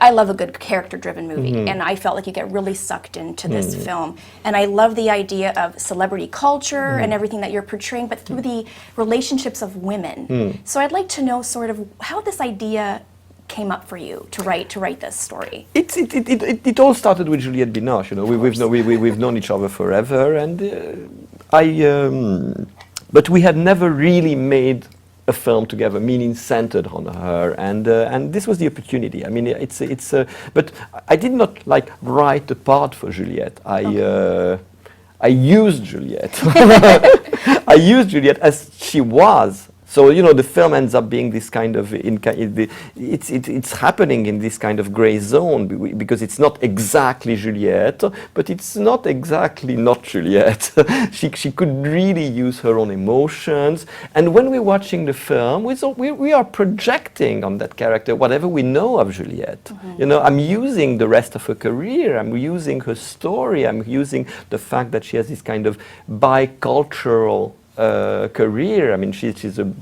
I love a good character-driven movie, and I felt like you get really sucked into this film. And I love the idea of celebrity culture and everything that you're portraying, but through the relationships of women. So I'd like to know sort of how this idea came up for you to write this story. It all started with Juliette Binoche. You know, we've known each other forever, and but we had never really made a film together, meaning centered on her, and this was the opportunity. I mean, but I did not like write a part for Juliette. I used Juliette. I used Juliette as she was. So, you know, the film ends up being this kind of, it's happening in this kind of gray zone because it's not exactly Juliette, but it's not exactly not Juliette. She could really use her own emotions. And when we're watching the film, we are projecting on that character whatever we know of Juliette. You know, I'm using the rest of her career, I'm using her story, I'm using the fact that she has this kind of bicultural career. I mean, she's a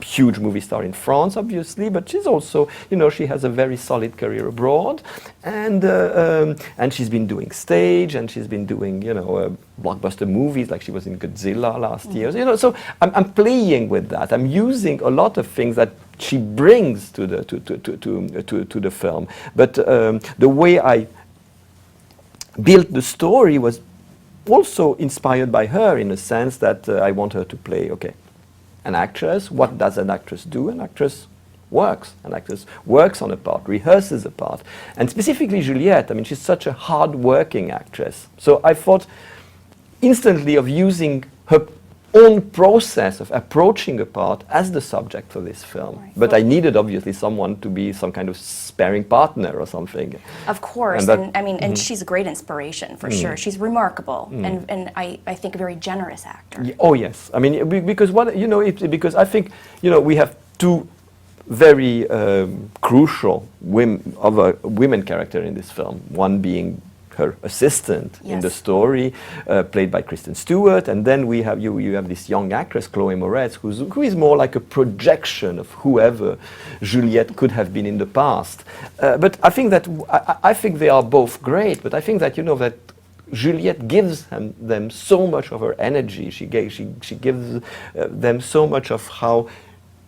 huge movie star in France, obviously, but she's also, you know, she has a very solid career abroad, and she's been doing stage, and she's been doing, you know, blockbuster movies, like she was in Godzilla last year. You know, so I'm playing with that. I'm using a lot of things that she brings to the film, but the way I built the story was also inspired by her, in a sense that I want her to play, an actress. What does an actress do? An actress works. An actress works on a part, rehearses a part. And specifically Juliette, I mean, she's such a hard-working actress. So I thought instantly of using her own process of approaching a part as the subject for this film. Right. But I needed, obviously, someone to be some kind of sparring partner or something. Of course, and I mean, and she's a great inspiration for sure. She's remarkable, and I think a very generous actor. Oh yes, I mean, because what, you know, because I think, you know, we have two very crucial women characters in this film. One being her assistant in the story, played by Kristen Stewart, and then we have you have this young actress, Chloe Moretz, who is more like a projection of whoever Juliette could have been in the past. But I think that I think they are both great. But I think that, you know, that Juliette gives them so much of her energy. She gives them so much of how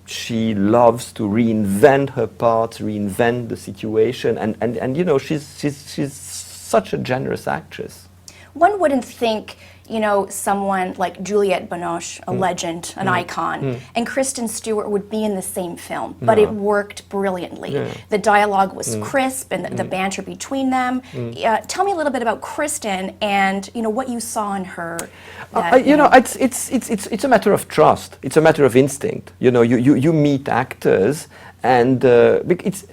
she loves to reinvent her parts, reinvent the situation, and you know, she's such a generous actress. One wouldn't think, you know, someone like Juliette Binoche, a legend, an icon, and Kristen Stewart would be in the same film, but it worked brilliantly. The dialogue was crisp, and the banter between them. Tell me a little bit about Kristen, and you know what you saw in her. You know, it's a matter of trust. It's a matter of instinct. You know, you meet actors, and it's.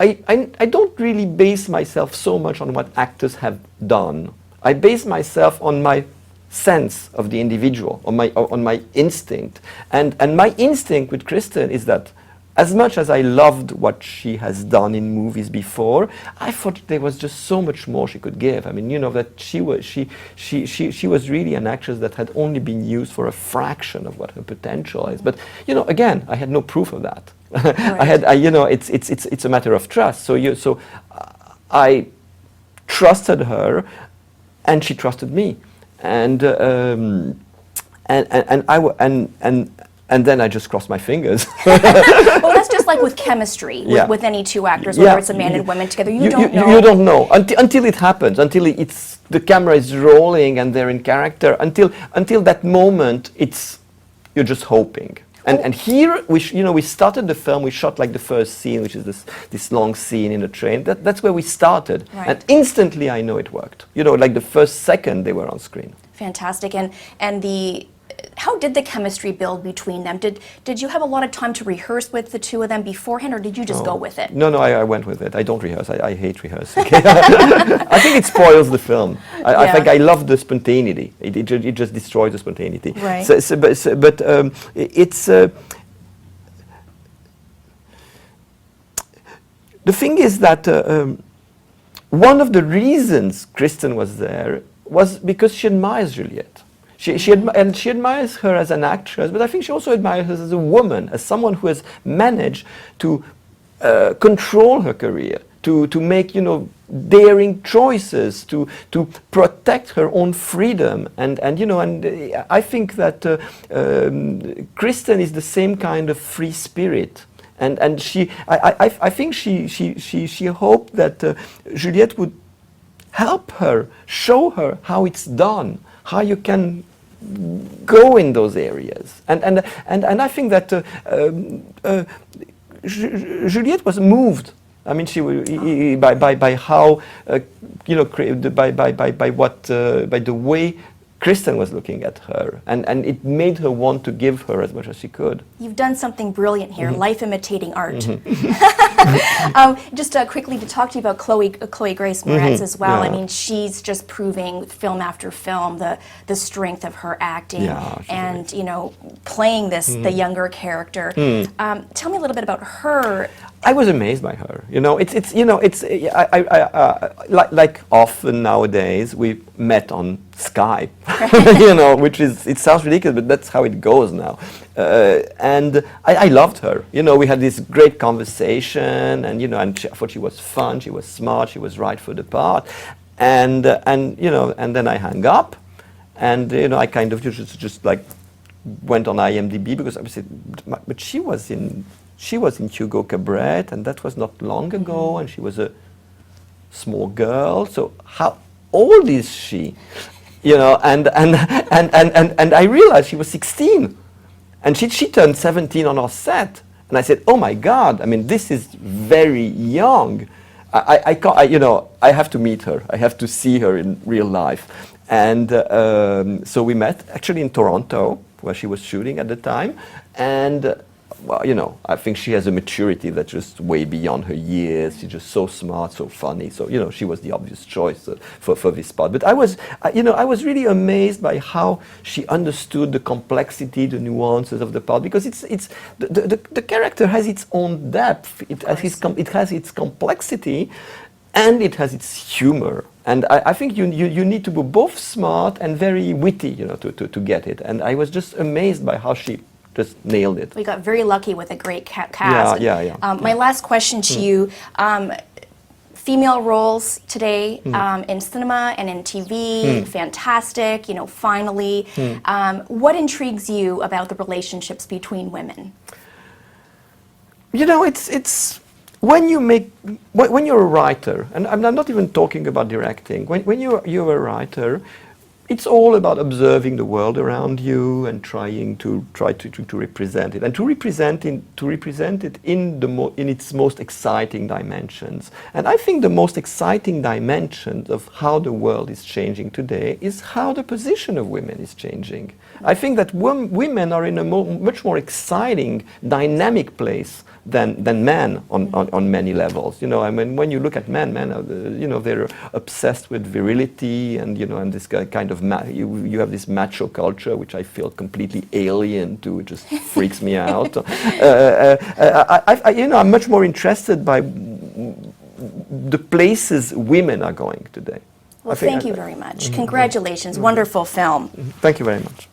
I don't really base myself so much on what actors have done. I base myself on my sense of the individual, on my instinct. And my instinct with Kristen is that as much as I loved what she has done in movies before, I thought there was just so much more she could give. I mean, you know, that she was really an actress that had only been used for a fraction of what her potential is. But, you know, again, I had no proof of that. Right. You know, it's a matter of trust. So I trusted her, and she trusted me, and then I just crossed my fingers. Well, that's just like with chemistry, with any two actors, whether it's a man and women together. You don't know. You don't know until it happens, until the camera is rolling and they're in character. Until that moment, you're just hoping. And here, we started the film, we shot like the first scene, which is this long scene in the train. That's where we started. Right. And instantly I know it worked. You know, like the first second they were on screen. Fantastic. And how did the chemistry build between them? Did you have a lot of time to rehearse with the two of them beforehand, or did you just go with it? No, I went with it. I don't rehearse. I hate rehearsing. I think it spoils the film. I think I love the spontaneity. It just destroys the spontaneity. Right. But it's the thing is that one of the reasons Kristen was there was because she admires Juliette. She admires her as an actress, but I think she also admires her as a woman, as someone who has managed to control her career. to make, you know, daring choices, to protect her own freedom, and you know, and I think that Kristen is the same kind of free spirit, and I think she hoped that Juliette would help her, show her how it's done, how you can go in those areas, and I think that Juliette was moved. I mean, by how you know, by the way Kristen was looking at her, and it made her want to give her as much as she could. You've done something brilliant here, life imitating art. Just quickly to talk to you about Chloe Grace Moretz as well. Yeah. I mean, she's just proving film after film the strength of her acting, and you know, playing the younger character. Tell me a little bit about her. I was amazed by her. You know, it's you know, it's like often nowadays we met on Skype, you know, which is, it sounds ridiculous, but that's how it goes now. And I loved her. You know, we had this great conversation, and you know, and I thought she was fun, she was smart, she was right for the part, and you know, and then I hung up, and you know, I kind of just like went on IMDb because I said, but she was in Hugo Cabret, and that was not long ago, and she was a small girl. So how old is she? You know, and I realized she was 16, and she turned 17 on our set, and I said, oh my God! I mean, this is very young. You know, I have to meet her. I have to see her in real life, and so we met actually in Toronto, where she was shooting at the time, and. Well, you know, I think she has a maturity that's just way beyond her years. She's just so smart, so funny. So, you know, she was the obvious choice for this part. But I was really amazed by how she understood the complexity, the nuances of the part, because it's the character has its own depth. It has its complexity, and it has its humor. And I think you need to be both smart and very witty, you know, to get it. And I was just amazed by how she just nailed it. We got very lucky with a great cast. Yeah. My last question to you, female roles today in cinema and in TV, fantastic, you know, finally. What intrigues you about the relationships between women? You know, it's when you're a writer, and I'm not even talking about directing, when you're a writer, it's all about observing the world around you and trying to represent it, and to represent it in its most exciting dimensions. And I think the most exciting dimension of how the world is changing today is how the position of women is changing. I think that women are in a much more exciting, dynamic place than men on many levels. You know, I mean, when you look at men are, you know, they're obsessed with virility, and you know, and this kind of you have this macho culture, which I feel completely alien to. It just freaks me out. You know, I'm much more interested by the places women are going today. Well, thank you very much. Congratulations. Wonderful film. Thank you very much.